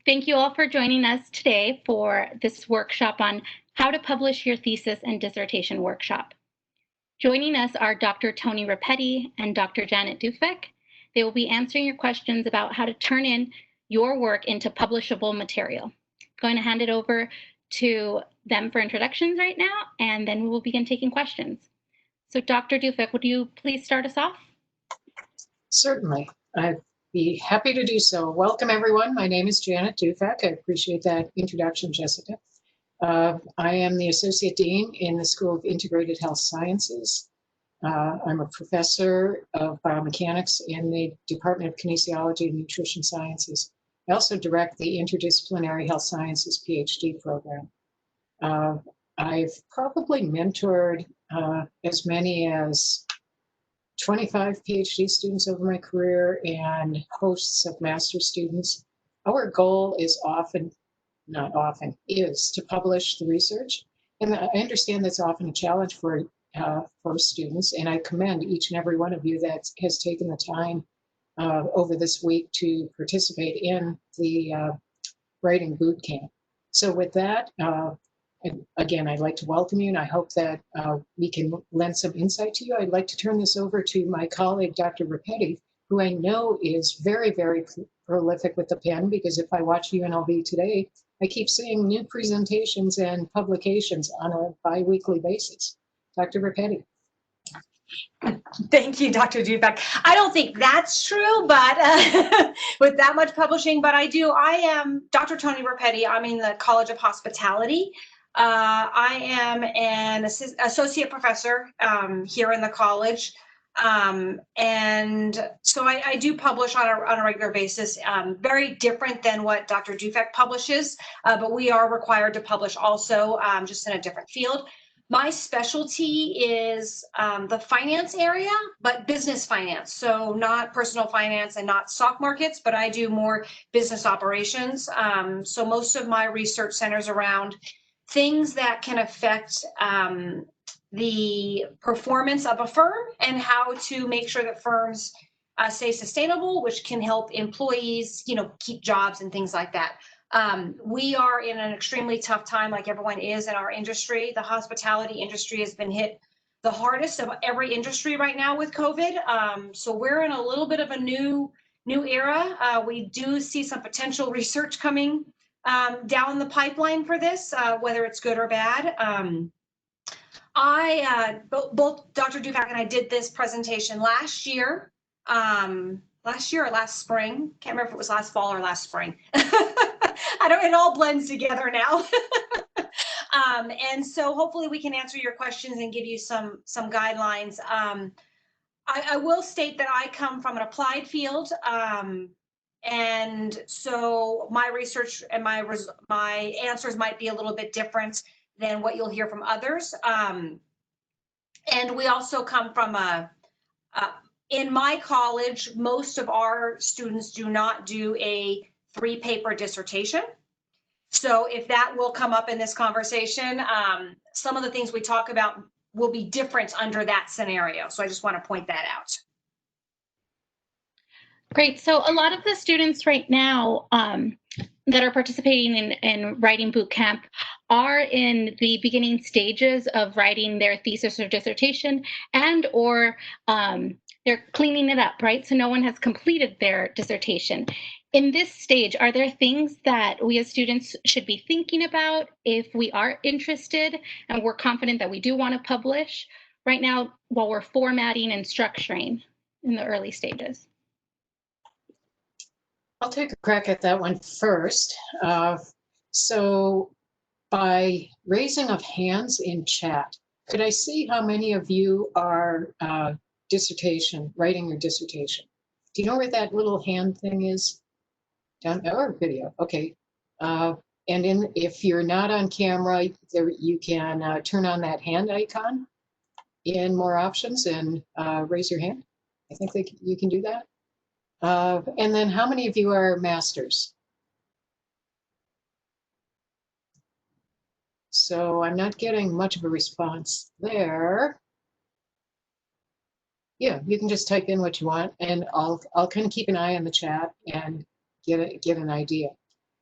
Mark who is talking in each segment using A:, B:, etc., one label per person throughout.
A: Thank you all for joining us today for this workshop on how to publish your thesis and dissertation workshop. Joining us are Dr. Tony Rapetti and Dr. Janet Dufek. They will be answering your questions about how to turn in your work into publishable material. I'm going to hand it over to them for introductions right now, and then we will begin taking questions. So Dr. Dufek, would you please start us off?
B: Certainly. I'd be happy to do so. Welcome, everyone. My name is Janet Dufek. I appreciate that introduction, Jessica. I am the Associate Dean in the School of Integrated Health Sciences. I'm a professor of biomechanics in the Department of Kinesiology and Nutrition Sciences. I also direct the Interdisciplinary Health Sciences PhD program. I've probably mentored as many as 25 PhD students over my career and hosts of master's students. Our goal is is to publish the research. And I understand that's often a challenge for students, and I commend each and every one of you that has taken the time over this week to participate in the writing boot camp. So with that, and again, I'd like to welcome you, and I hope that we can lend some insight to you. I'd like to turn this over to my colleague, Dr. Rapetti, who I know is very, very prolific with the pen, because if I watch UNLV today, I keep seeing new presentations and publications on a bi-weekly basis. Dr. Rapetti.
C: Thank you, Dr. Dufek. I don't think that's true, but with that much publishing, but I am Dr. Tony Rapetti. I'm in the College of Hospitality. I am an associate professor here in the college. And so I do publish on a regular basis, very different than what Dr. Dufek publishes, but we are required to publish also, just in a different field. My specialty is the finance area, but business finance. So not personal finance and not stock markets, but I do more business operations. So most of my research centers around things that can affect the performance of a firm and how to make sure that firms stay sustainable, which can help employees, keep jobs and things like that. We are in an extremely tough time, like everyone is in our industry. The hospitality industry has been hit the hardest of every industry right now with COVID. So we're in a little bit of a new era. We do see some potential research coming down the pipeline for this, whether it's good or bad. Both Dr. Dufek and I did this presentation last year or last spring. Can't remember if it was last fall or last spring. It all blends together now. And so hopefully we can answer your questions and give you some guidelines. I will state that I come from an applied field. And so my research and my answers might be a little bit different than what you'll hear from others. And we also come from in my college, most of our students do not do a 3-paper dissertation. So if that will come up in this conversation, some of the things we talk about will be different under that scenario. So I just want to point that out.
A: Great. So a lot of the students right now that are participating in writing boot camp are in the beginning stages of writing their thesis or dissertation, or they're cleaning it up, right? So no one has completed their dissertation. In this stage, are there things that we as students should be thinking about if we are interested and we're confident that we do want to publish right now while we're formatting and structuring in the early stages?
B: I'll take a crack at that one first. So by raising of hands in chat, could I see how many of you are writing your dissertation? Do you know where that little hand thing is? Down or video, okay. And if you're not on camera, you can turn on that hand icon in more options and raise your hand. I think you can do that. And then how many of you are masters? So I'm not getting much of a response there. Yeah, you can just type in what you want, and I'll kind of keep an eye on the chat and get an idea.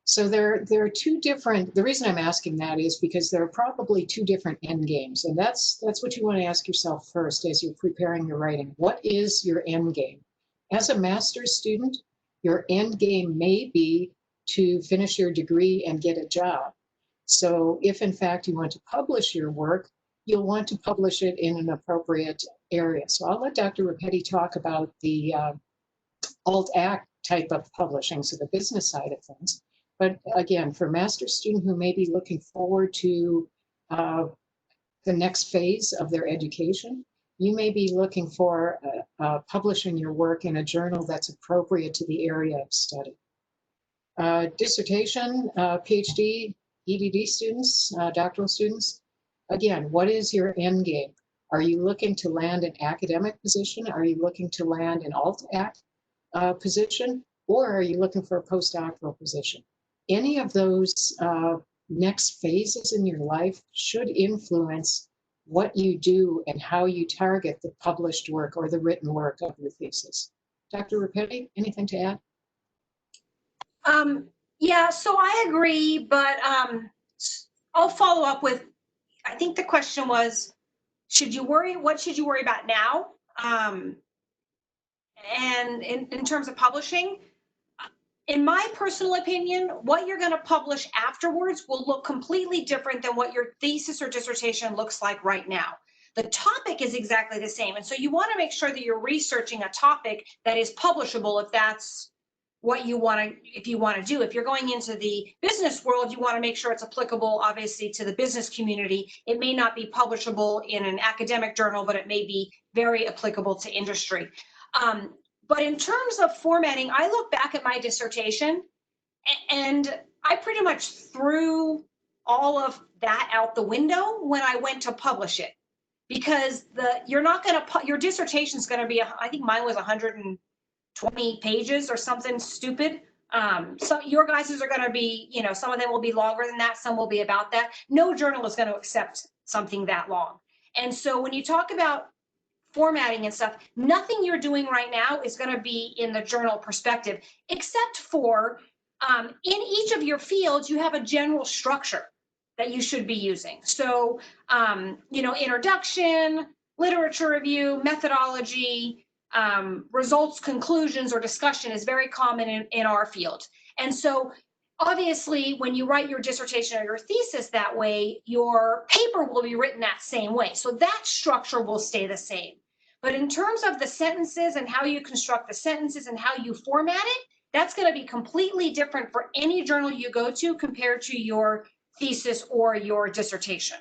B: So there are two different, the reason I'm asking that is because there are probably two different end games. And that's what you want to ask yourself first as you're preparing your writing. What is your end game? As a master's student, your end game may be to finish your degree and get a job. So if in fact you want to publish your work, you'll want to publish it in an appropriate area. So I'll let Dr. Rapetti talk about the alt-act type of publishing, so the business side of things. But again, for a master's student who may be looking forward to the next phase of their education, you may be looking for publishing your work in a journal that's appropriate to the area of study. Dissertation, PhD, EDD students, doctoral students, again, what is your end game? Are you looking to land an academic position? Are you looking to land an alt-act position? Or are you looking for a postdoctoral position? Any of those next phases in your life should influence what you do and how you target the published work or the written work of your thesis. Dr. Rapetti, anything to add?
C: Yeah, so I agree, but I'll follow up with, I think the question was, what should you worry about now? And in terms of publishing, in my personal opinion, what you're going to publish afterwards will look completely different than what your thesis or dissertation looks like right now. The topic is exactly the same. And so you want to make sure that you're researching a topic that is publishable if that's what you want to, if you want to do. If you're going into the business world, you want to make sure it's applicable, obviously, to the business community. It may not be publishable in an academic journal, but it may be very applicable to industry. But in terms of formatting, I look back at my dissertation and I pretty much threw all of that out the window when I went to publish it, because you're not going to, your dissertation is going to be, I think mine was 120 pages or something stupid. So your guys's are going to be, you know, some of them will be longer than that. Some will be about that. No journal is going to accept something that long. And so when you talk about formatting and stuff, nothing you're doing right now is going to be in the journal perspective, except for in each of your fields, you have a general structure that you should be using. So, you know, introduction, literature review, methodology, results, conclusions, or discussion is very common in our field. And so obviously, when you write your dissertation or your thesis that way, your paper will be written that same way. So that structure will stay the same. But in terms of the sentences and how you construct the sentences and how you format it, that's going to be completely different for any journal you go to compared to your thesis or your dissertation.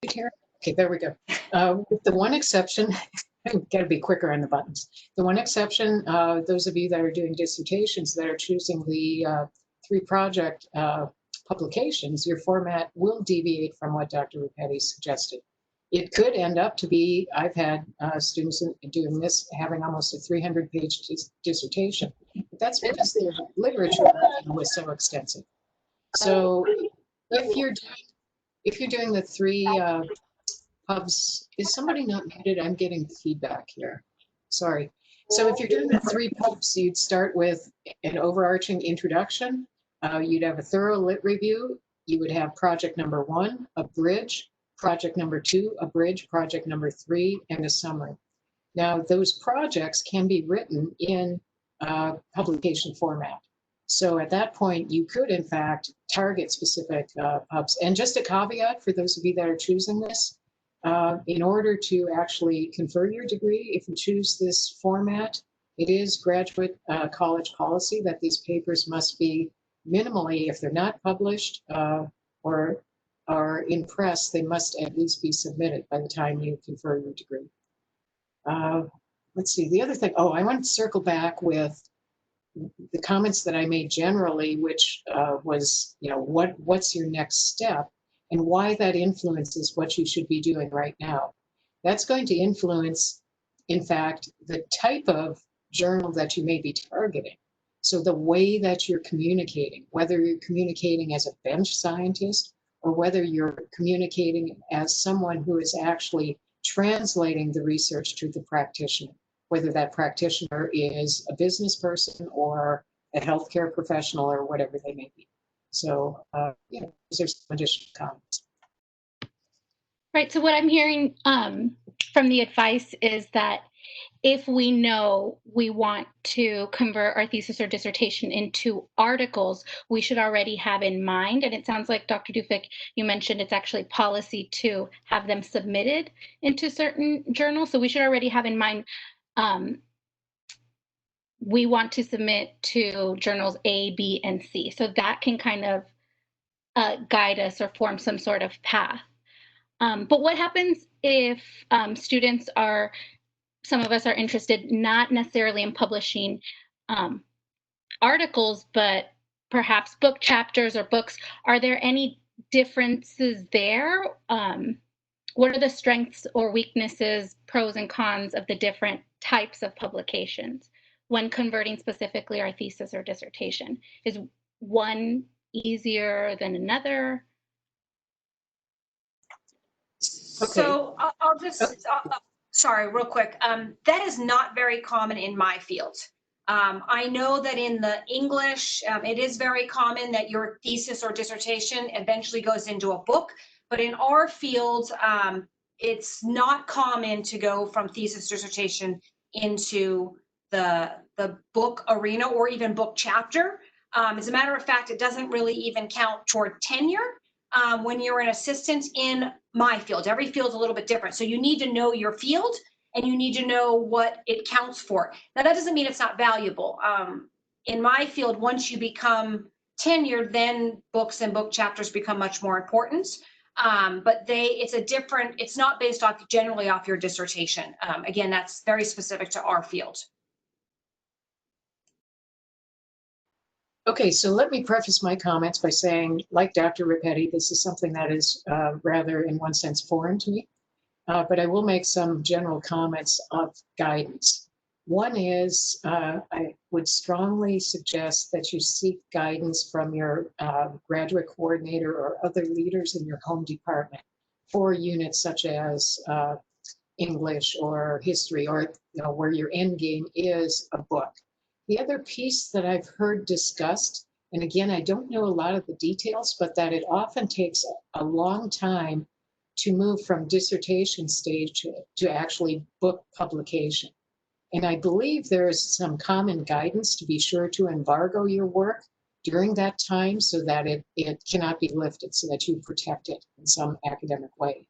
B: Okay, there we go. With the one exception, I've got to be quicker on the buttons. The one exception, those of you that are doing dissertations that are choosing the 3 project publications, your format will deviate from what Dr. Rapetti suggested. It could end up to be, I've had students doing this having almost a 300-page dissertation. But that's because their literature was so extensive. So if you're doing the 3 pubs, is somebody not muted? I'm getting feedback here. Sorry. So if you're doing the 3 pubs, you'd start with an overarching introduction. You'd have a thorough lit review. You would have project number 1, a bridge, project number 2, a bridge, project number 3, and a summary. Now, those projects can be written in publication format. So at that point, you could, in fact, target specific pubs. And just a caveat for those of you that are choosing this, in order to actually confer your degree, if you choose this format, it is graduate college policy that these papers must be minimally, if they're not published or are in press, they must at least be submitted by the time you confer your degree. Let's see, the other thing, I want to circle back with the comments that I made generally, which was, you know, what's your next step and why that influences what you should be doing right now. That's going to influence, in fact, the type of journal that you may be targeting. So the way that you're communicating, whether you're communicating as a bench scientist or whether you're communicating as someone who is actually translating the research to the practitioner. whether that practitioner is a business person or a healthcare professional or whatever they may be. So, you know, those are some additional comments.
A: Right. So what I'm hearing from the advice is that if we know we want to convert our thesis or dissertation into articles, we should already have in mind, and it sounds like Dr. Dufek, you mentioned it's actually policy to have them submitted into certain journals. So we should already have in mind we want to submit to journals A, B, and C. So that can kind of guide us or form some sort of path. But what happens if students are, some of us are interested not necessarily in publishing articles, but perhaps book chapters or books? Are there any differences there? What are the strengths or weaknesses, pros and cons of the different types of publications when converting specifically our thesis or dissertation? Is one easier than another?
B: Okay.
C: So I'll just, sorry, real quick. That is not very common in my field. I know that in the English, it is very common that your thesis or dissertation eventually goes into a book, but in our field, it's not common to go from thesis dissertation into the book arena or even book chapter. As a matter of fact, it doesn't really even count toward tenure when you're an assistant in my field. Every field's a little bit different. So you need to know your field and you need to know what it counts for. Now, that doesn't mean it's not valuable. In my field, once you become tenured, then books and book chapters become much more important. But it's not based off generally off your dissertation. Again, that's very specific to our field.
B: Okay, so let me preface my comments by saying, like Dr. Ripetti, this is something that is rather, in one sense, foreign to me, but I will make some general comments of guidance. One is, I would strongly suggest that you seek guidance from your graduate coordinator or other leaders in your home department for units such as English or history, or where your end game is a book. The other piece that I've heard discussed, and again, I don't know a lot of the details, but that it often takes a long time to move from dissertation stage to actually book publication. And I believe there is some common guidance to be sure to embargo your work during that time so that it cannot be lifted, so that you protect it in some academic way.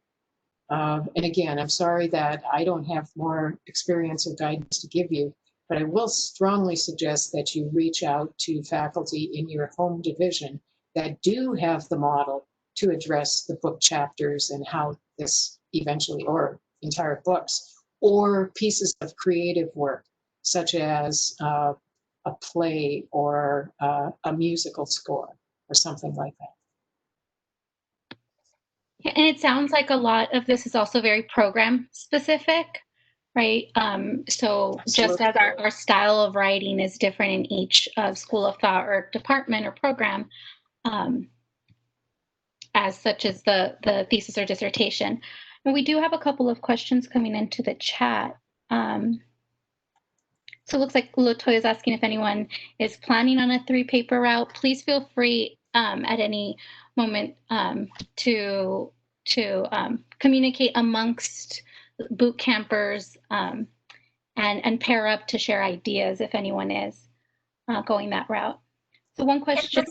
B: And again, I'm sorry that I don't have more experience or guidance to give you, but I will strongly suggest that you reach out to faculty in your home division that do have the model to address the book chapters and how this eventually, or entire books, or pieces of creative work, such as a play or a musical score or something like that.
A: And it sounds like a lot of this is also very program specific, right? So just as our style of writing is different in each school of thought or department or program, as such as the thesis or dissertation. And we do have a couple of questions coming into the chat. So it looks like Latoya is asking if anyone is planning on a 3-paper route. Please feel free at any moment to communicate amongst boot campers and pair up to share ideas if anyone is going that route. So one question.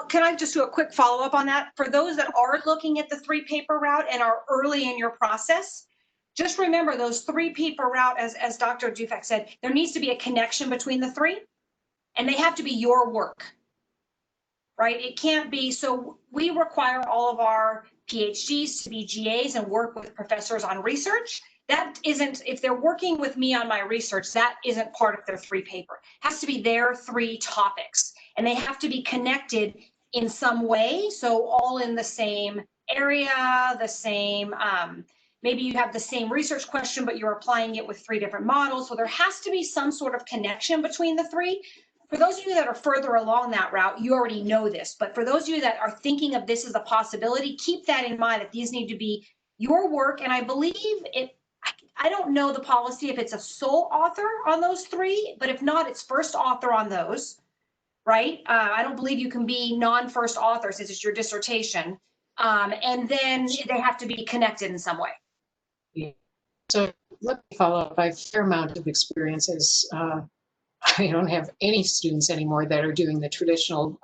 C: Can I just do a quick follow-up on that? For those that are looking at the 3-paper route and are early in your process, just remember those 3-paper route, as Dr. Dufek said, there needs to be a connection between the 3, and they have to be your work, right? It can't be, so we require all of our PhDs to be GAs and work with professors on research. That isn't, if they're working with me on my research, that isn't part of their 3-paper. It has to be their 3 topics, and they have to be connected in some way. So all in the same area, the same, maybe you have the same research question, but you're applying it with 3 different models. So there has to be some sort of connection between the 3. For those of you that are further along that route, you already know this, but for those of you that are thinking of this as a possibility, keep that in mind, that these need to be your work. And I believe I don't know the policy if it's a sole author on those three, but if not, it's first author on those, right? I don't believe you can be non-first author since it's your dissertation. And then they have to be connected in some way.
B: Yeah. So let me follow up. I have a fair amount of experience as I don't have any students anymore that are doing the traditional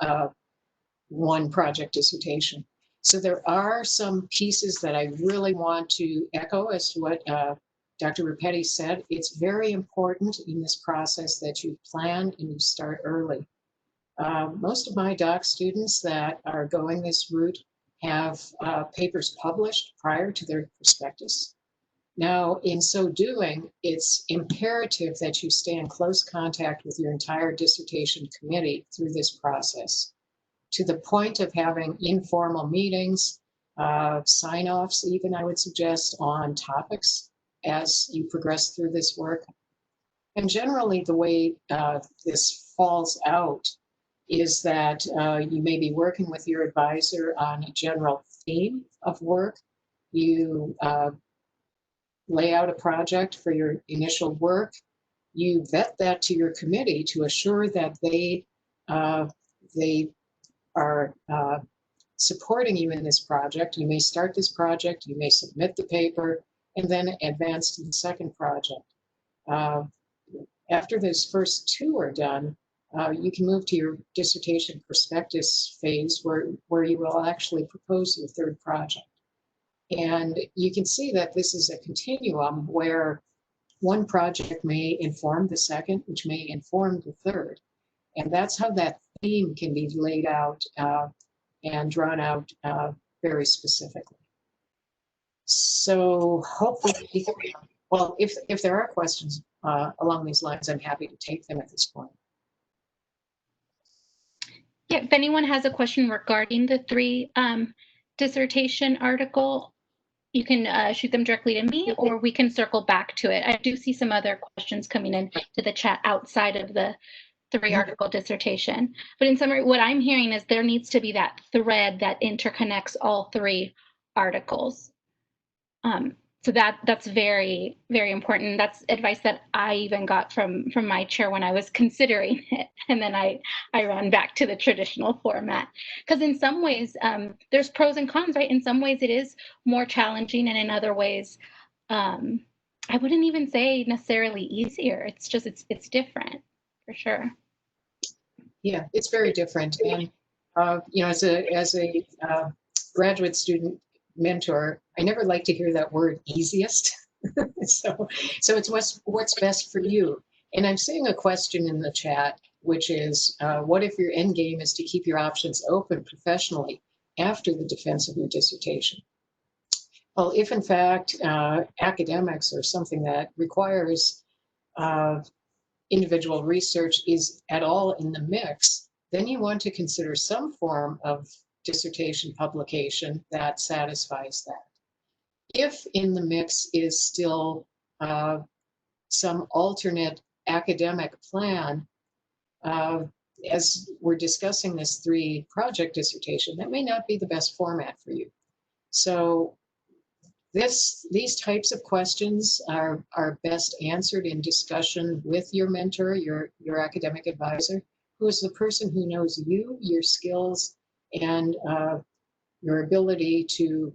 B: one project dissertation. So there are some pieces that I really want to echo as to what Dr. Rapetti said. It's very important in this process that you plan and you start early. Most of my doc students that are going this route have papers published prior to their prospectus. Now, in so doing, it's imperative that you stay in close contact with your entire dissertation committee through this process, to the point of having informal meetings, sign-offs even, I would suggest, on topics as you progress through this work. And generally, the way this falls out is that you may be working with your advisor on a general theme of work. You lay out a project for your initial work. You vet that to your committee to assure that they are supporting you in this project. You may start this project, you may submit the paper, and then advance to the second project. After those first two are done, you can move to your dissertation prospectus phase where you will actually propose your third project. And you can see that this is a continuum where one project may inform the second, which may inform the third. And that's how that theme can be laid out and drawn out very specifically. So hopefully, well, if there are questions along these lines, I'm happy to take them at this point.
A: Yeah, if anyone has a question regarding the three dissertation article, you can shoot them directly to me, or we can circle back to it. I do see some other questions coming in to the chat outside of the three article dissertation. But in summary, what I'm hearing is there needs to be that thread that interconnects all three articles. So that's very, very important. That's advice that I even got from my chair when I was considering it. And then I ran back to the traditional format. Because in some ways, there's pros and cons, right? In some ways it is more challenging, and in other ways, I wouldn't even say necessarily easier. It's just, it's different, for sure.
B: Yeah, it's very different. And, you know, as a graduate student mentor, I never like to hear that word easiest. so it's what's best for you. And I'm seeing a question in the chat, which is, what if your end game is to keep your options open professionally after the defense of your dissertation? Well, if in fact academics or something that requires individual research is at all in the mix, then you want to consider some form of dissertation publication that satisfies that. If in the mix is still some alternate academic plan, as we're discussing this three project dissertation, that may not be the best format for you. So these types of questions are best answered in discussion with your mentor, your academic advisor, who is the person who knows you, your skills, and your ability to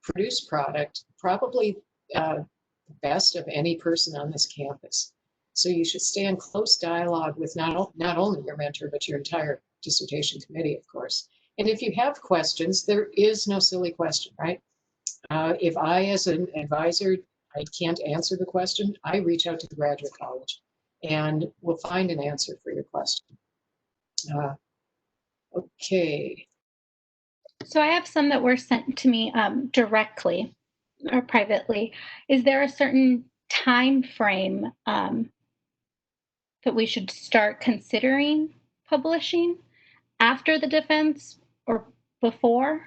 B: produce product, probably the best of any person on this campus. So you should stay in close dialogue with not only your mentor, but your entire dissertation committee, of course. And if you have questions, there is no silly question, right? If I, as an advisor, I can't answer the question, I reach out to the graduate college and we'll find an answer for your question. Okay.
A: So I have some that were sent to me directly or privately. Is there a certain time frame that we should start considering publishing after the defense or before?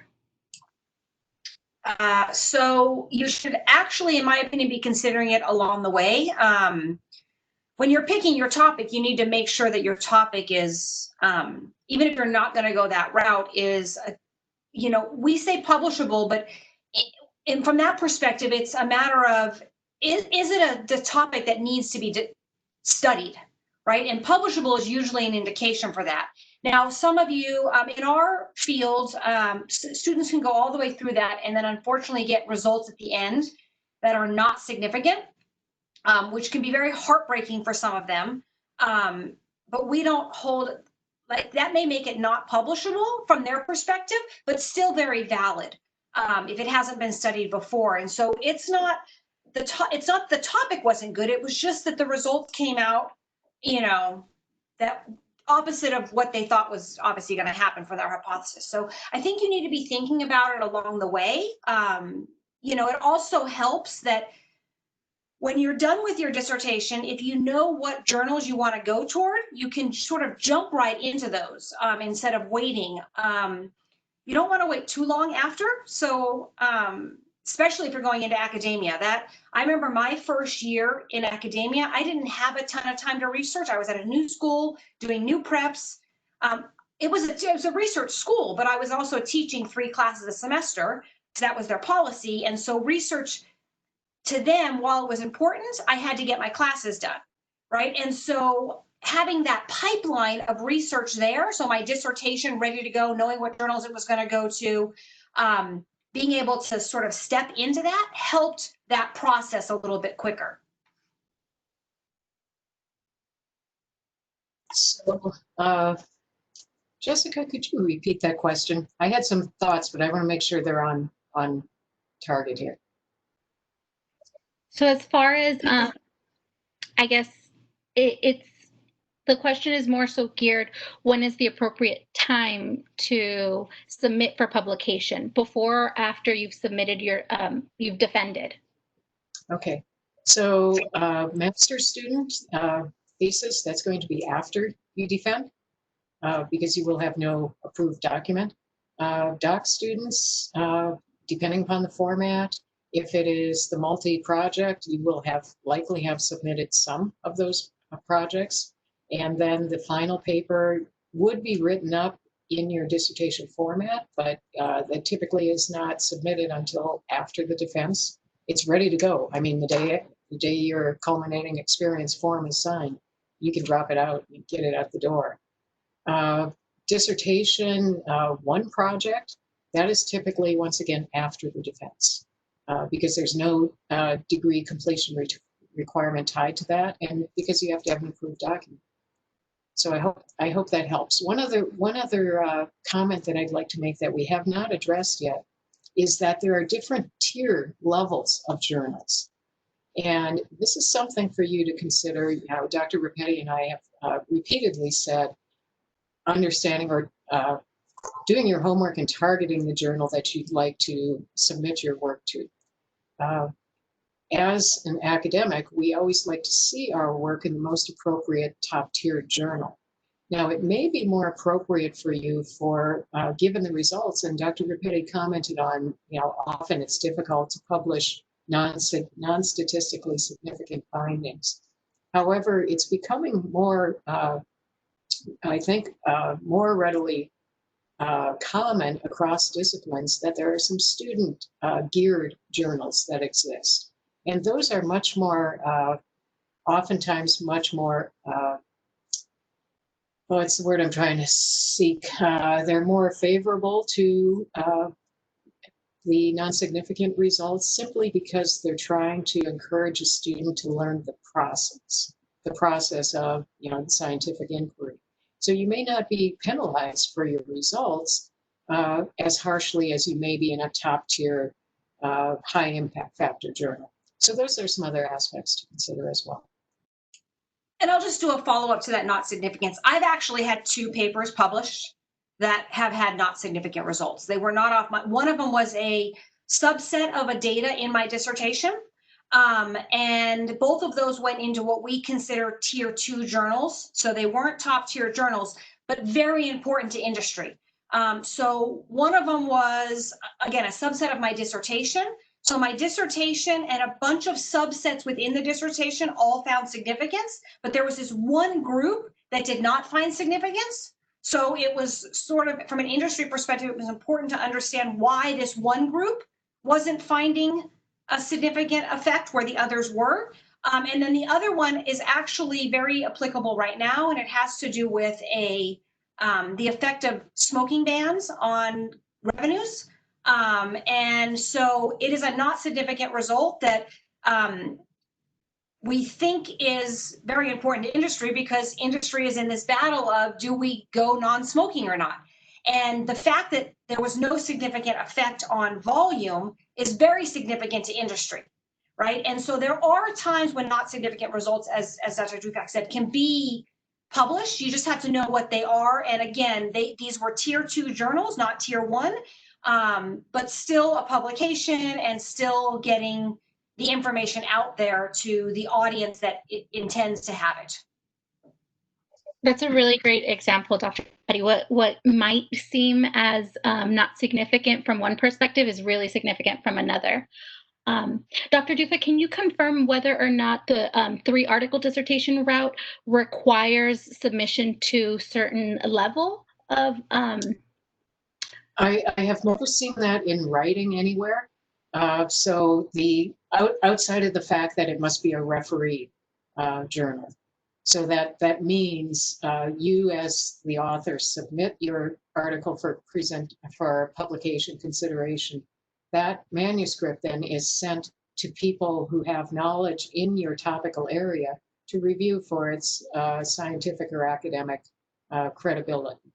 C: So you should actually, in my opinion, be considering it along the way. When you're picking your topic, you need to make sure that your topic is, even if you're not going to go that route, is, you know, we say publishable, but and from that perspective, it's a matter of, is it the topic that needs to be studied, right? And publishable is usually an indication for that. Now, some of you in our field, students can go all the way through that and then unfortunately get results at the end that are not significant, which can be very heartbreaking for some of them. But we don't hold, like, that may make it not publishable from their perspective, but still very valid if it hasn't been studied before. And so it's not the topic wasn't good. It was just that the results came out, you know, that opposite of what they thought was obviously going to happen for their hypothesis. So I think you need to be thinking about it along the way. You know, it also helps that when you're done with your dissertation, if you know what journals you want to go toward, you can sort of jump right into those instead of waiting. You don't want to wait too long after. So especially if you're going into academia, that I remember my first year in academia, I didn't have a ton of time to research. I was at a new school doing new preps. It was a research school, but I was also teaching 3 classes a semester. So that was their policy. And so research to them, while it was important, I had to get my classes done, right? And so having that pipeline of research there, so my dissertation ready to go, knowing what journals it was going to go to, being able to sort of step into that helped that process a little bit quicker.
B: So, Jessica, could you repeat that question? I had some thoughts, but I want to make sure they're on target here.
A: So as far as, I guess it's, the question is more so geared, when is the appropriate time to submit for publication, before or after you've submitted your, you've defended?
B: Okay, so master's student thesis, that's going to be after you defend because you will have no approved document. Doc students, depending upon the format, if it is the multi-project, you will likely have submitted some of those projects. And then the final paper would be written up in your dissertation format, but that typically is not submitted until after the defense. It's ready to go. I mean, the day your culminating experience form is signed, you can drop it out and get it out the door. Dissertation, one project, that is typically, once again, after the defense, because there's no degree completion requirement tied to that, and because you have to have an approved document. So I hope that helps. One other comment that I'd like to make that we have not addressed yet is that there are different tier levels of journals. And this is something for you to consider. You know, Dr. Rapetti and I have repeatedly said, understanding or doing your homework and targeting the journal that you'd like to submit your work to. As an academic, we always like to see our work in the most appropriate top-tier journal. Now, it may be more appropriate for you for, given the results, and Dr. Rapetti commented on, you know, often it's difficult to publish non-statistically significant findings. However, it's becoming more, I think, more readily common across disciplines that there are some student geared journals that exist. And those are much more, oftentimes much more, what's the word I'm trying to seek? They're more favorable to the non-significant results simply because they're trying to encourage a student to learn the process of, you know, scientific inquiry. So you may not be penalized for your results as harshly as you may be in a top tier, high impact factor journal. So those are some other aspects to consider as well.
C: And I'll just do a follow-up to that not significance. I've actually had 2 papers published that have had not significant results. They were not off my, one of them was a subset of a data in my dissertation. And both of those went into what we consider tier 2 journals. So they weren't top tier journals, but very important to industry. So one of them was, again, a subset of my dissertation. So my dissertation and a bunch of subsets within the dissertation all found significance, but there was this one group that did not find significance. So it was sort of, from an industry perspective, it was important to understand why this one group wasn't finding a significant effect where the others were. And then the other one is actually very applicable right now, and it has to do with the effect of smoking bans on revenues. And so it is a not significant result that we think is very important to industry, because industry is in this battle of, do we go non-smoking or not? And the fact that there was no significant effect on volume is very significant to industry, right? And so there are times when not significant results, as Dr. Dufak said, can be published. You just have to know what they are. And again, these were tier 2 journals, not tier 1, but still a publication and still getting the information out there to the audience that it intends to have it.
A: That's a really great example, Dr. Petty. What might seem as not significant from one perspective is really significant from another. Dr. Dufa, can you confirm whether or not the 3-article dissertation route requires submission to certain level of?
B: I have never seen that in writing anywhere. So outside of the fact that it must be a referee journal. So that means you as the author submit your article for publication consideration. That manuscript then is sent to people who have knowledge in your topical area to review for its scientific or academic credibility.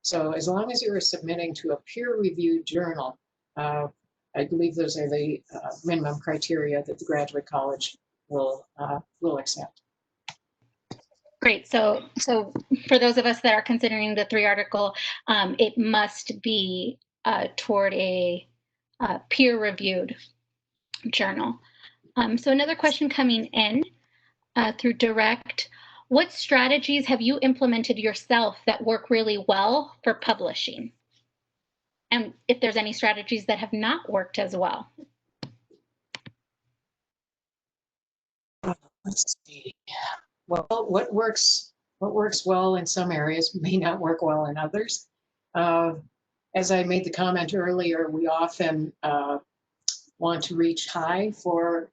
B: So as long as you're submitting to a peer-reviewed journal, I believe those are the minimum criteria that the graduate college will accept.
A: Great. So for those of us that are considering the 3-article, it must be toward a peer-reviewed journal. So another question coming in through direct. What strategies have you implemented yourself that work really well for publishing? And if there's any strategies that have not worked as well?
B: Let's see. Well, what works well in some areas may not work well in others. As I made the comment earlier, we often want to reach high for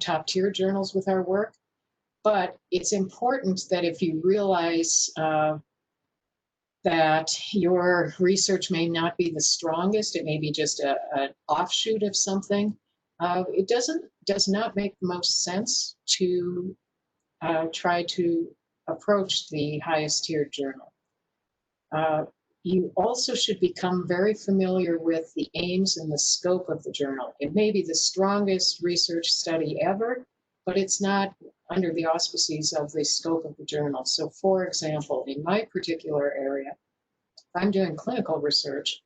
B: top tier journals with our work. But it's important that if you realize that your research may not be the strongest, it may be just an offshoot of something, it does not make the most sense to try to approach the highest tiered journal. You also should become very familiar with the aims and the scope of the journal. It may be the strongest research study ever, but it's not under the auspices of the scope of the journal. So for example, in my particular area, I'm doing clinical research,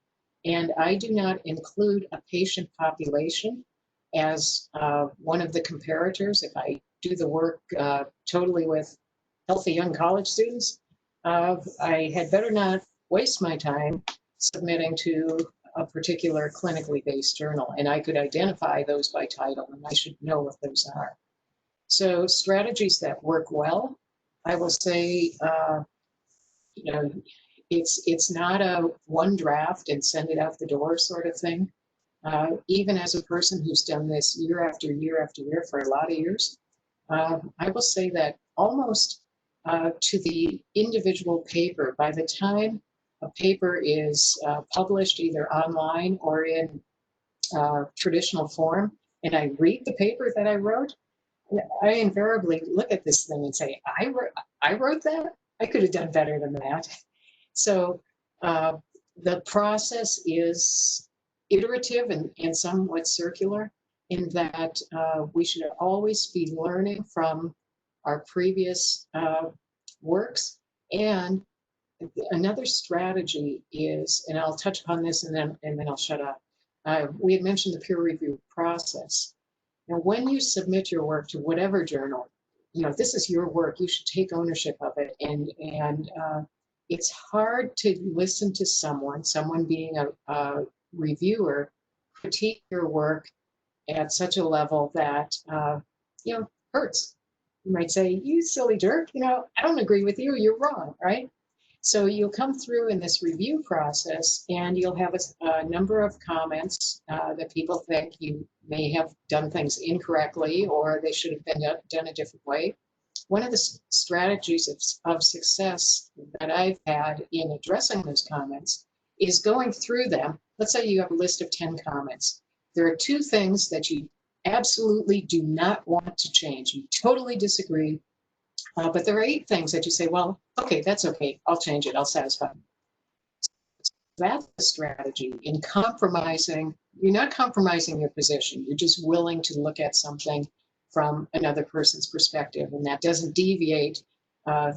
B: and I do not include a patient population as one of the comparators. If I do the work totally with healthy young college students, I had better not waste my time submitting to a particular clinically based journal. And I could identify those by title, and I should know what those are. So strategies that work well, I will say, it's not a one draft and send it out the door sort of thing. Even as a person who's done this year after year after year for a lot of years, I will say that almost to the individual paper, by the time a paper is published either online or in traditional form, and I read the paper that I wrote, I invariably look at this thing and say, I wrote that? I could have done better than that. So the process is iterative and somewhat circular in that we should always be learning from our previous works. And another strategy is, and I'll touch upon this and then I'll shut up. We had mentioned the peer review process. Now, when you submit your work to whatever journal, this is your work, you should take ownership of it. And it's hard to listen to someone being a reviewer, critique your work at such a level that, hurts. You might say, you silly jerk, I don't agree with you, you're wrong, right? So you'll come through in this review process and you'll have a number of comments that people think you may have done things incorrectly or they should have been done a different way. One of the strategies of success that I've had in addressing those comments is going through them. Let's say you have a list of 10 comments. There are 2 things that you absolutely do not want to change. You totally disagree. But there are 8 things that you say, well, okay, that's okay. I'll change it. I'll satisfy them. That's the strategy in compromising. You're not compromising your position. You're just willing to look at something from another person's perspective. And that doesn't deviate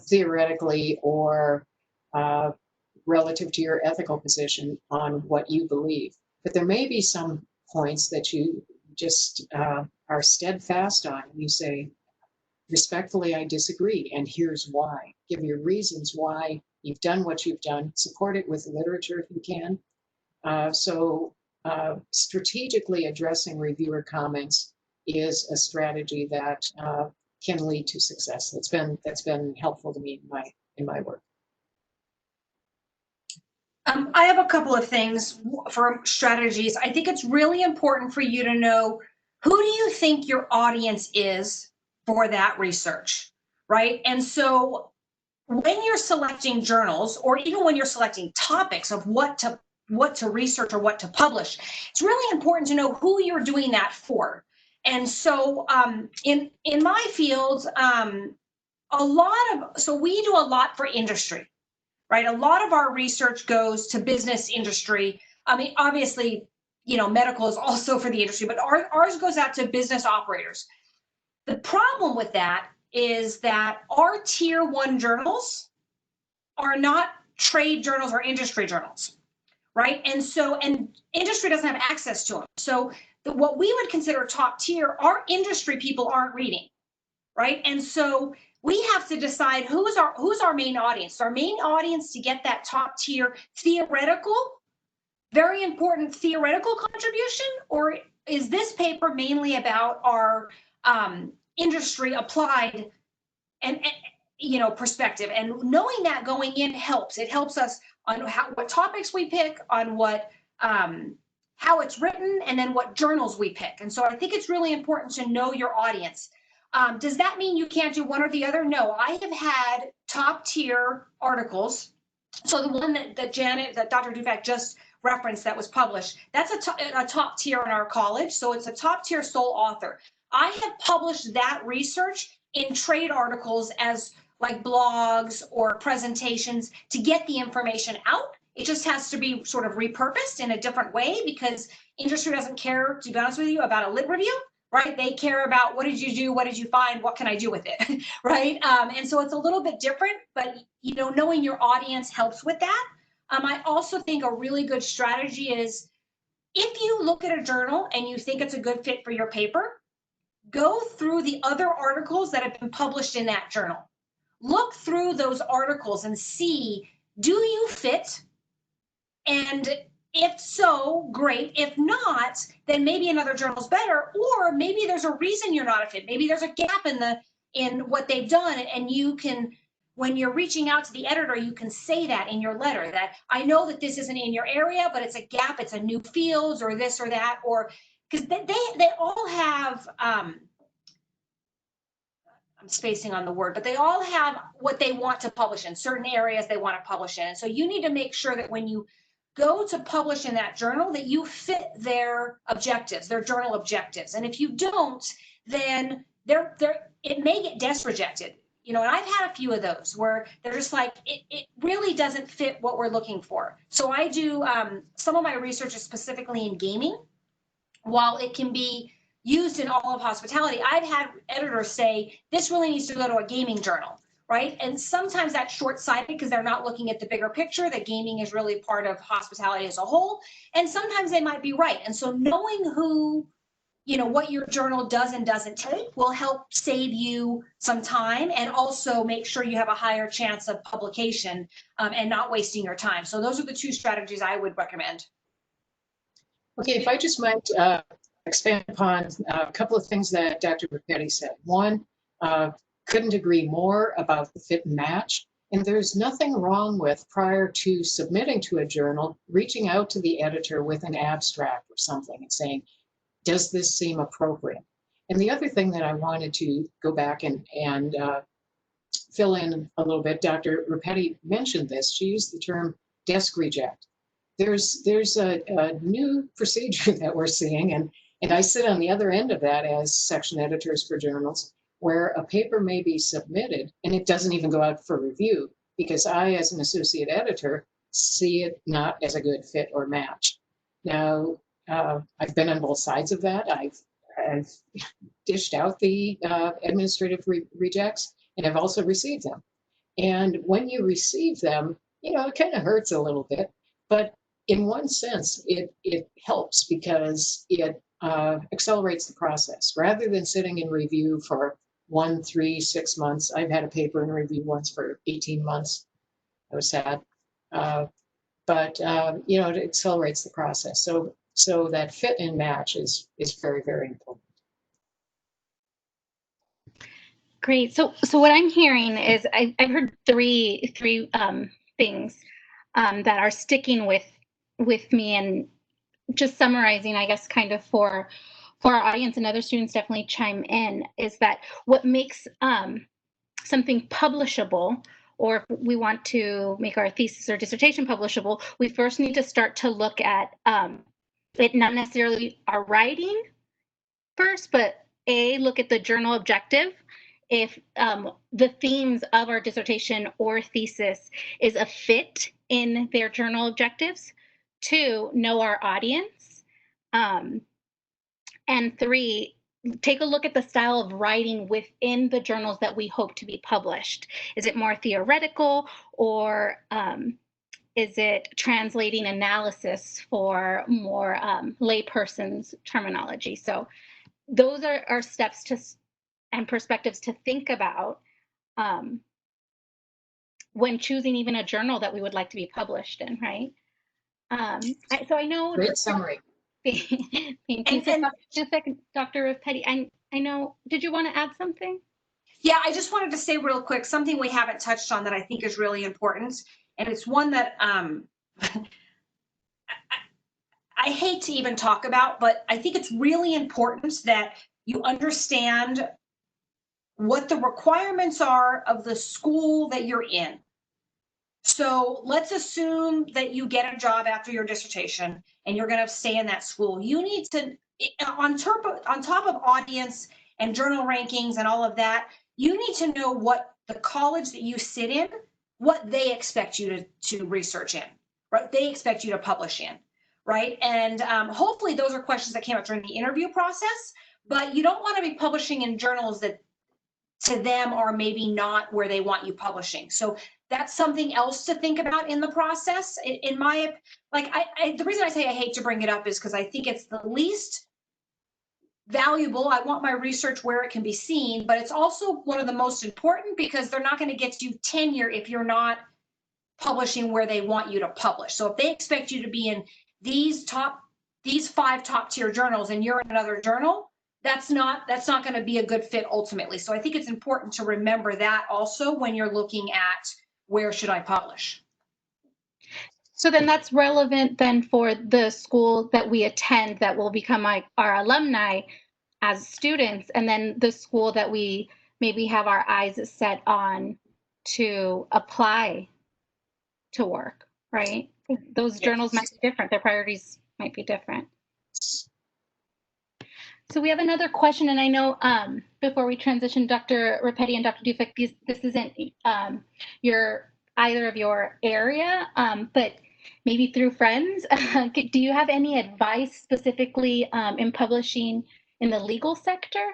B: theoretically or relative to your ethical position on what you believe. But there may be some points that you just are steadfast on. You say, respectfully, I disagree, and here's why. Give your reasons why you've done what you've done. Support it with literature if you can. Strategically addressing reviewer comments is a strategy that can lead to success. That's been helpful to me in my work.
C: I have a couple of things for strategies. I think it's really important for you to know, who do you think your audience is for that research, right? And so when you're selecting journals, or even when you're selecting topics of what to research or what to publish, it's really important to know who you're doing that for. And so in my field, we do a lot for industry, right? A lot of our research goes to business industry. I mean, obviously, medical is also for the industry, but ours goes out to business operators. The problem with that is that our tier 1 journals are not trade journals or industry journals, right? And industry doesn't have access to them. So what we would consider top tier, our industry people aren't reading, right? And so we have to decide who's our main audience. Our main audience to get that top tier theoretical, very important theoretical contribution, or is this paper mainly about our industry applied and perspective? And knowing that going in helps. It helps us on what topics we pick, on what how it's written, and then what journals we pick. And so I think it's really important to know your audience. Does that mean you can't do one or the other? No, I have had top tier articles. So the one that Dr. Dufak just referenced that was published, that's a top tier in our college. So it's a top tier sole author. I have published that research in trade articles as like blogs or presentations to get the information out. It just has to be sort of repurposed in a different way, because industry doesn't care, to be honest with you, about a lit review, right? They care about, what did you do? What did you find? What can I do with it? Right? And so it's a little bit different, but knowing your audience helps with that. I also think a really good strategy is, if you look at a journal and you think it's a good fit for your paper, go through the other articles that have been published in that journal. Look through those articles and see, do you fit? And if so, great. If not, then maybe another journal's better, or maybe there's a reason you're not a fit. Maybe there's a gap in what they've done, and you can, when you're reaching out to the editor, you can say that in your letter, that I know that this isn't in your area, but it's a gap, it's a new field, or this or that, or because they all have, I'm spacing on the word, but they all have what they want to publish in, certain areas they want to publish in. And so you need to make sure that when you go to publish in that journal, that you fit their objectives, their journal objectives. And if you don't, then it may get desk rejected. And I've had a few of those where they're just like, it really doesn't fit what we're looking for. So I do, some of my research is specifically in gaming. While it can be used in all of hospitality, I've had editors say, this really needs to go to a gaming journal, right? And sometimes that's short-sighted because they're not looking at the bigger picture, that gaming is really part of hospitality as a whole. And sometimes they might be right. And so knowing what your journal does and doesn't take will help save you some time, and also make sure you have a higher chance of publication and not wasting your time. So those are the 2 strategies I would recommend.
B: Okay, if I just might expand upon a couple of things that Dr. Ricchetti said. One, couldn't agree more about the fit and match. And there's nothing wrong with, prior to submitting to a journal, reaching out to the editor with an abstract or something and saying, does this seem appropriate? And the other thing that I wanted to go back and fill in a little bit, Dr. Rapetti mentioned this. She used the term desk reject. There's a new procedure that we're seeing, and I sit on the other end of that as section editors for journals, where a paper may be submitted and it doesn't even go out for review because I, as an associate editor, see it not as a good fit or match. Now, I've been on both sides of that. I've dished out the administrative rejects, and I've also received them. And when you receive them, it kind of hurts a little bit, but in one sense, it helps because it accelerates the process. Rather than sitting in review for 1, 3, 6 months, I've had a paper in review once for 18 months. I was sad. But it accelerates the process. So that fit and match is very, very important.
A: Great. So what I'm hearing is I've heard three things that are sticking with me, and just summarizing, I guess, kind of for our audience, and other students definitely chime in, is that what makes something publishable, or if we want to make our thesis or dissertation publishable, we first need to start to look at it, not necessarily our writing first, but look at the journal objective. If the themes of our dissertation or thesis is a fit in their journal objectives. 2, know our audience. And 3, take a look at the style of writing within the journals that we hope to be published. Is it more theoretical, or is it translating analysis for more layperson's terminology? So those are steps and perspectives to think about when choosing even a journal that we would like to be published in, right? So I know.
B: Great summary.
A: Thank you. So just a second, Dr. Rapetti, I know, did you want to add something?
C: Yeah, I just wanted to say real quick, something we haven't touched on that I think is really important. And it's one that I hate to even talk about, but I think it's really important that you understand what the requirements are of the school that you're in. So let's assume that you get a job after your dissertation and you're going to stay in that school. You need to, on top of audience and journal rankings and all of that, you need to know what the college that you sit in, what they expect you to research in, right? They expect you to publish in, right? And hopefully those are questions that came up during the interview process, but you don't want to be publishing in journals that to them are maybe not where they want you publishing. So that's something else to think about in the process. In my, the reason I say I hate to bring it up is because I think it's the least valuable. I want my research where it can be seen, but it's also one of the most important because they're not going to get you tenure if you're not publishing where they want you to publish. So if they expect you to be in these 5 top tier journals and you're in another journal, that's not going to be a good fit ultimately. So I think it's important to remember that also when you're looking at where should I publish.
A: So then that's relevant then for the school that we attend that will become our alumni as students, and then the school that we maybe have our eyes set on to apply to work, right? Those journals might be different. Their priorities might be different. So we have another question, and I know before we transition, Dr. Rapetti and Dr. Dufek, this isn't either of your area, but maybe through friends. Do you have any advice specifically in publishing in the legal sector?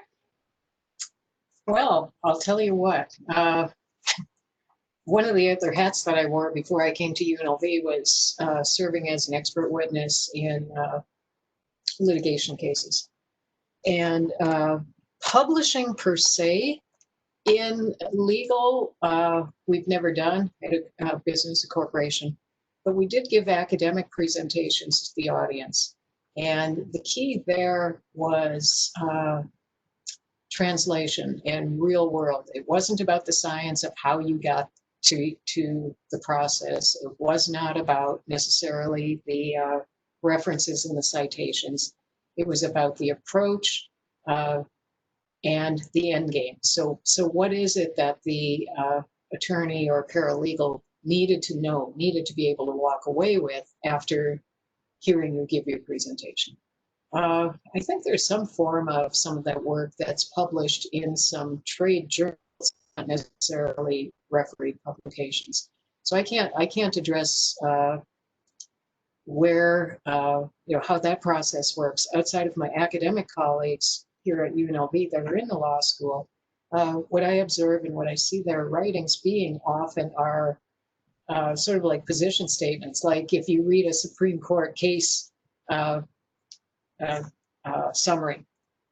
B: Well, I'll tell you what. One of the other hats that I wore before I came to UNLV was serving as an expert witness in litigation cases. And publishing per se in legal, we've never done at a business, a corporation, but we did give academic presentations to the audience. And the key there was translation and real world. It wasn't about the science of how you got to the process. It was not about necessarily the references and the citations. It was about the approach and the end game. So what is it that the attorney or paralegal needed to know, needed to be able to walk away with after hearing you give your presentation? I think there's some form of some of that work that's published in some trade journals, not necessarily refereed publications. So I can't address where how that process works outside of my academic colleagues here at UNLV that are in the law school. What I observe and what I see their writings being often are sort of like position statements. Like if you read a Supreme Court case summary,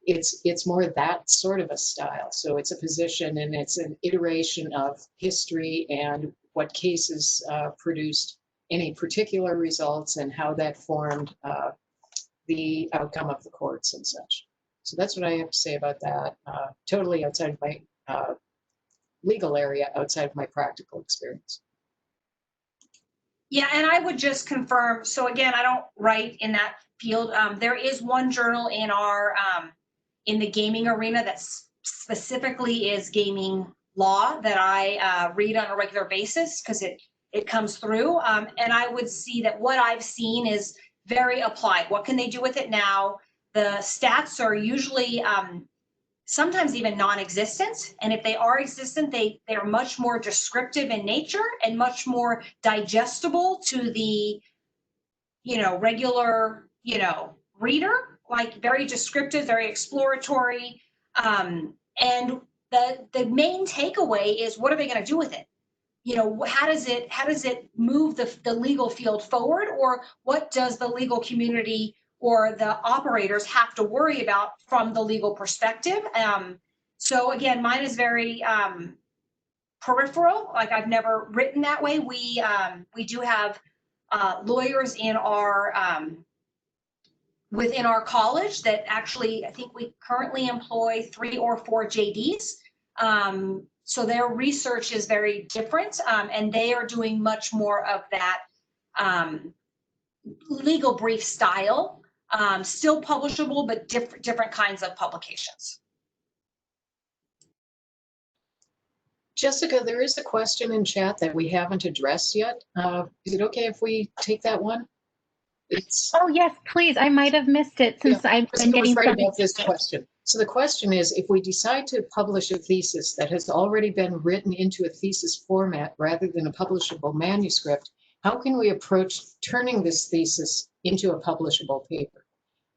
B: it's more that sort of a style. So it's a position and it's an iteration of history and what cases produced any particular results and how that formed the outcome of the courts and such. So that's what I have to say about that. Totally outside of my legal area, outside of my practical experience.
C: Yeah, and I would just confirm, so again, I don't write in that field. There is one journal in our in the gaming arena that specifically is gaming law that I read on a regular basis because it comes through. And I would see that what I've seen is very applied. What can they do with it now? The stats are usually sometimes even non-existent. And if they are existent, they're much more descriptive in nature and much more digestible to the, regular, reader, like very descriptive, very exploratory. And the main takeaway is, what are they going to do with it? How does it move the legal field forward, or what does the legal community or the operators have to worry about from the legal perspective? So again, mine is very peripheral. Like I've never written that way. We do have lawyers in our within our college that actually, I think we currently employ 3 or 4 JDs. So their research is very different, and they are doing much more of that legal brief style, still publishable, but different kinds of publications.
B: Jessica, there is a question in chat that we haven't addressed yet. Is it okay if we take that one?
A: Oh yes, please. I might have missed it since I've been getting
B: right about this question. So the question is, if we decide to publish a thesis that has already been written into a thesis format rather than a publishable manuscript, how can we approach turning this thesis into a publishable paper?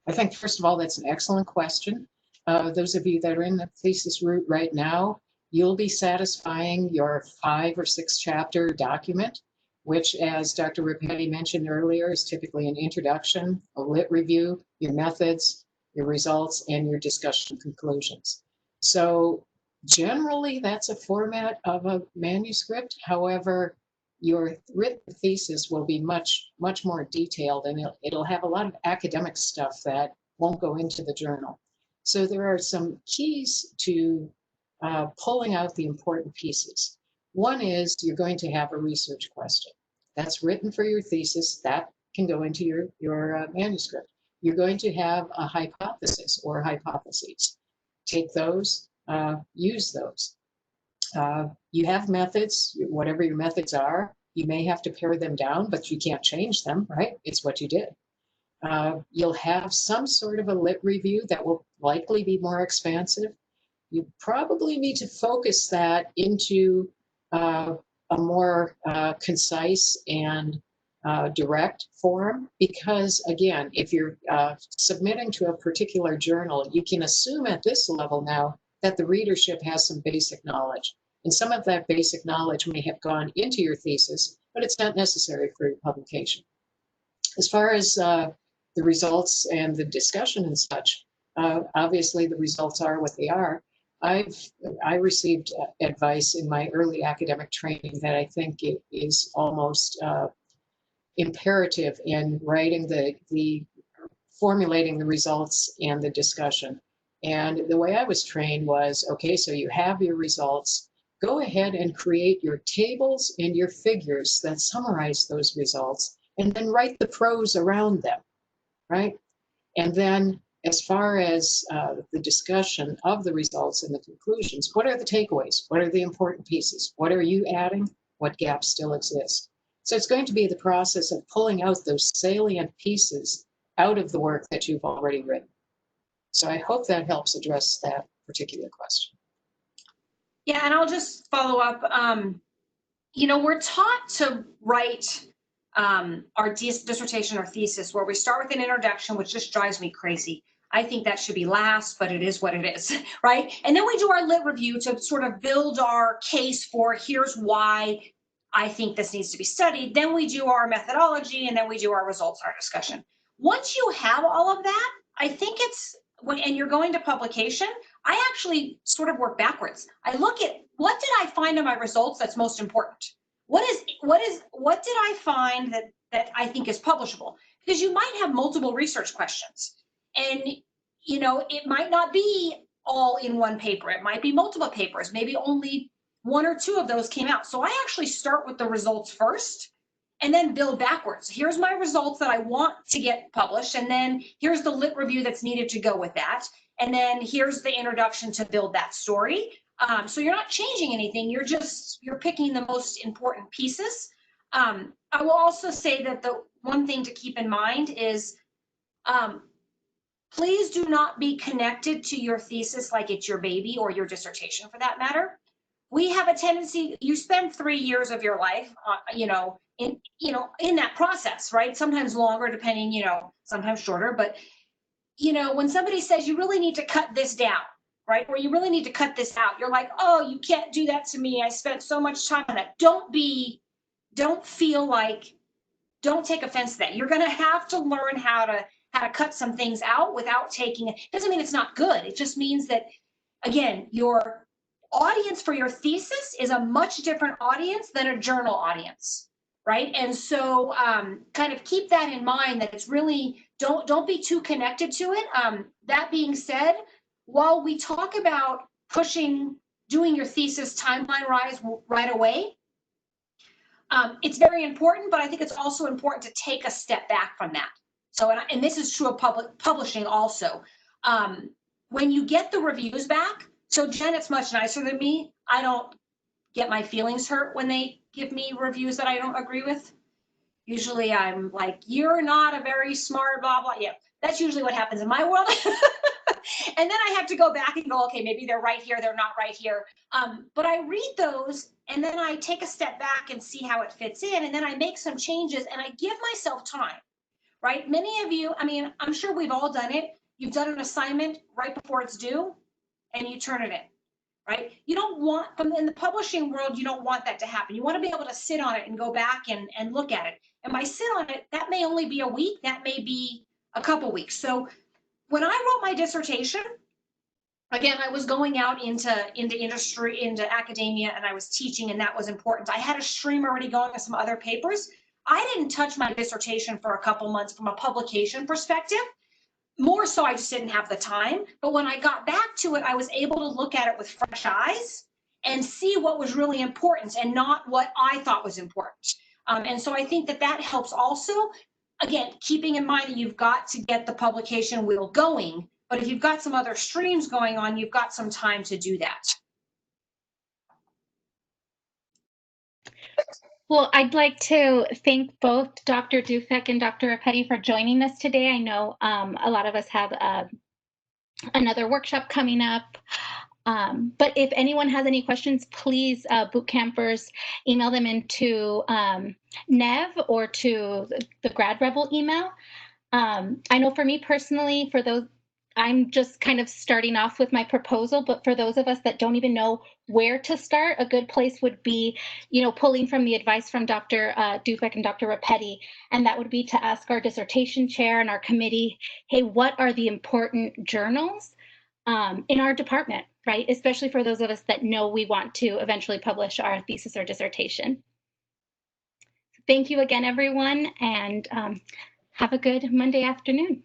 B: I think, first of all, that's an excellent question. Those of you that are in the thesis route right now, you'll be satisfying your 5 or 6 chapter document, which, as Dr. Ripetti mentioned earlier, is typically an introduction, a lit review, your methods, your results, and your discussion conclusions. So generally, that's a format of a manuscript. However, your written thesis will be much, much more detailed, and it'll have a lot of academic stuff that won't go into the journal. So there are some keys to pulling out the important pieces. One is you're going to have a research question. That's written for your thesis. That can go into your manuscript. You're going to have a hypothesis or hypotheses. Take those, use those. You have methods, whatever your methods are. You may have to pare them down, but you can't change them, right? It's what you did. You'll have some sort of a lit review that will likely be more expansive. You probably need to focus that into a more concise and direct form, because again, if you're submitting to a particular journal, you can assume at this level now that the readership has some basic knowledge. And some of that basic knowledge may have gone into your thesis, but it's not necessary for your publication. As far as the results and the discussion and such, obviously the results are what they are. I received advice in my early academic training that I think it is almost imperative in writing the formulating the results and the discussion. And the way I was trained was, okay, so you have your results, go ahead and create your tables and your figures that summarize those results, and then write the prose around them, right? And then as far as the discussion of the results and the conclusions, what are the takeaways? What are the important pieces? What are you adding? What gaps still exist? So it's going to be the process of pulling out those salient pieces out of the work that you've already written. So I hope that helps address that particular question.
C: Yeah, and I'll just follow up. You know, we're taught to write our dissertation or thesis where we start with an introduction, which just drives me crazy. I think that should be last, but it is what it is, right? And then we do our lit review to sort of build our case for here's why I think this needs to be studied. Then we do our methodology, and then we do our results, our discussion. Once you have all of that, I think it's and you're going to publication, I actually sort of work backwards. I look at what did I find in my results that's most important? What did I find that I think is publishable? Because you might have multiple research questions, and you know it might not be all in one paper. It might be multiple papers. Maybe only one or two of those came out. So I actually start with the results first and then build backwards. Here's my results that I want to get published, and then here's the lit review that's needed to go with that, and then here's the introduction to build that story. So you're not changing anything. You're picking the most important pieces. I will also say that the one thing to keep in mind is please do not be connected to your thesis like it's your baby or your dissertation for that matter. We have a tendency, you spend 3 years of your life, in that process, right? Sometimes longer, depending, sometimes shorter. But, when somebody says you really need to cut this down, right? Or you really need to cut this out, you're like, oh, you can't do that to me. I spent so much time on that. Don't take offense to that. You're going to have to learn how to cut some things out without taking it. Doesn't mean it's not good. It just means that, again, your audience for your thesis is a much different audience than a journal audience, right? And so kind of keep that in mind, that it's really, don't be too connected to it. That being said, while we talk about doing your thesis timeline right away, it's very important, but I think it's also important to take a step back from that. So, and this is true of publishing also. When you get the reviews back, so Janet's much nicer than me. I don't get my feelings hurt when they give me reviews that I don't agree with. Usually I'm like, you're not a very smart, blah, blah. Yeah, that's usually what happens in my world. And then I have to go back and go, okay, maybe they're right here, they're not right here. But I read those and then I take a step back and see how it fits in. And then I make some changes and I give myself time, right? Many of you, I mean, I'm sure we've all done it. You've done an assignment right before it's due and you turn it in, right? You don't want, in the publishing world, you don't want that to happen. You want to be able to sit on it and go back and look at it. And by sit on it, that may only be a week, that may be a couple weeks. So when I wrote my dissertation, again, I was going out into industry, into academia, and I was teaching, and that was important. I had a stream already going with some other papers. I didn't touch my dissertation for a couple months from a publication perspective. More so, I just didn't have the time. But when I got back to it, I was able to look at it with fresh eyes and see what was really important and not what I thought was important. And so I think that helps also. Again, keeping in mind that you've got to get the publication wheel going, but if you've got some other streams going on, you've got some time to do that.
A: Well, I'd like to thank both Dr. Dufek and Dr. Rapetti for joining us today. I know a lot of us have another workshop coming up. But if anyone has any questions, please, boot campers, email them into Nev or to the Grad Rebel email. I know for me personally, for those, I'm just kind of starting off with my proposal, but for those of us that don't even know where to start, a good place would be, pulling from the advice from Dr. Dufek and Dr. Rapetti, and that would be to ask our dissertation chair and our committee, hey, what are the important journals in our department, right? Especially for those of us that know we want to eventually publish our thesis or dissertation. Thank you again, everyone, and have a good Monday afternoon.